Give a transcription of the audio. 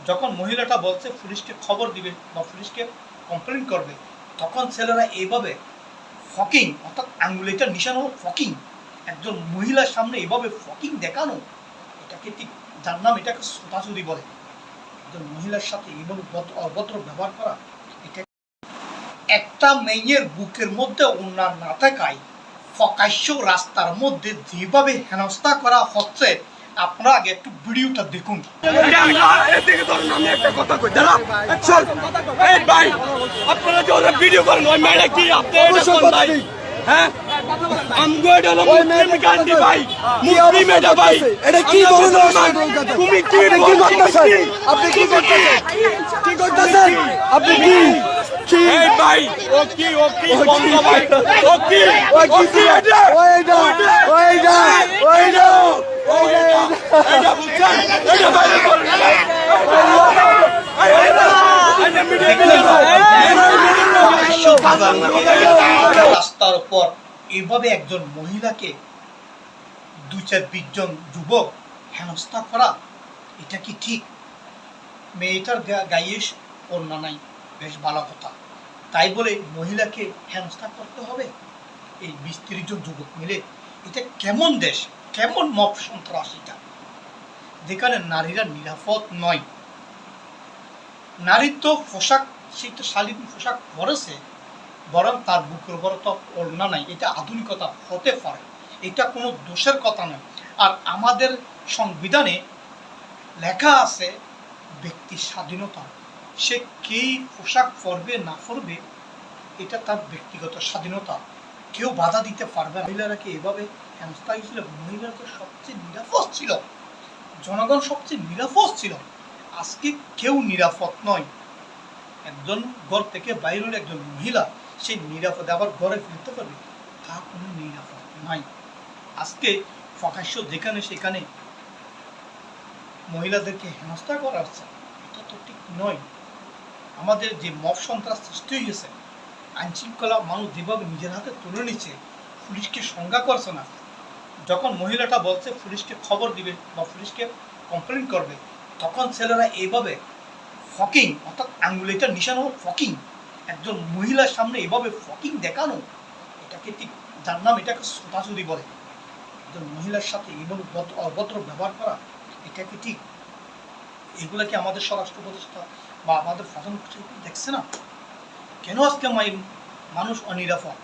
যখন মহিলাটা বলছে পুলিশকে খবর দিবে বা পুলিশকে কমপ্লেন করবে, তখন ছেলেরা এইভাবে ফকিং, অর্থাৎ আঙ্গুলিটা নিশান হলো ফকিং, একজন মহিলার সামনে এইভাবে ফকিং দেখানো, এটাকে ঠিক যার নাম এটাকে ছোটাছুটি বলে। একজন মহিলার সাথে এইভাবে অভদ্র ব্যবহার করা, এটা একটা মেয়ের বুকের মধ্যে ওনার না থাকায় প্রকাশ্য রাস্তার মধ্যে যেভাবে হেনস্থা করা হচ্ছে, আপনারা আগে একটু ভিডিওটা দেখুন। আপনারা যে ওরা ভিডিও করেন ওই মেয়েটা কি আপনি ভাই? হ্যাঁ ভাই মুসলিম এটা ভাই, এটা কি বলুন? তুমি কি করতেছেন? আপনি কি করতেছেন? কি করতেছেন আপনি? কি এই ভাই ও কি বন্ধ ভাই, ও কি এটা ওইটা এটা বুঝছেন, এটা বাইরে করেন রাস্তার উপর এইভাবে একজন মহিলাকে 2-4-20 জন যুবক হেনস্থা করা, এটা কি ঠিক? মেয়েটার গায়ে ওড়না নাই, বেশ ভালো কথা, তাই বলে মহিলাকে হেনস্থা করতে হবে? এই 20-30 জন যুবক মিলে, এটা কেমন দেশ, কেমন মব সন্ত্রাস এটা, যেখানে নারীরা নিরাপদ নয়। নারী তো পোশাক, সেই তো শালীন পোশাক পরেছে, বরং তার বুকের উপর তো ওড়না নাই, এটা আধুনিকতা হতে পারে, এটা কোনো দোষের কথা নয়। আর আমাদের সংবিধানে লেখা আছে ব্যক্তি স্বাধীনতা, সে কি পোশাক পরবে না পরবে এটা তার ব্যক্তিগত স্বাধীনতা, কেউ বাধা দিতে পারবে না। মহিলারা কি এভাবে হেনস্থা হয়েছিল? মহিলারা তো সবচেয়ে নিরাপদ ছিল, জনগণ সবচেয়ে নিরাপদ ছিল, আজকে কেউ নিরাপদ নয়। একজন ঘর থেকে বাইরে হলে একজন মহিলা সেই নিরাপদে আবার ঘরে ফিরতে পারবে, তা কোনো নিরাপদ নাই। আজকে প্রকাশ্য যেখানে সেখানে মহিলাদেরকে হেনস্থা করা হচ্ছে, এটা তো ঠিক নয়। আমাদের যে মব সন্ত্রাস সৃষ্টি হয়েছে, আইন শৃঙ্খলা মানুষ যেভাবে নিজের হাতে তুলে নিচ্ছে, পুলিশকে সংজ্ঞা করছে না। যখন মহিলাটা বলছে পুলিশকে খবর দিবে বা পুলিশকে কমপ্লেন করবে, তখন ছেলেরা এইভাবে ফকিং, অর্থাৎ আঙ্গুলিটা নিশান হলো ফকিং, একজন মহিলার সামনে এইভাবে ফকিং দেখানো, এটাকে ঠিক যার নাম এটাকে ছোটাছুটি বলে। একজন মহিলার সাথে এইভাবে অভদ্র ব্যবহার করা, এটা কি ঠিক? এগুলা কি আমাদের স্বরাষ্ট্র উপদেষ্টা বা আমাদের প্রধান দেখছে না? কেন আজকে মানুষ অনিরাপদ?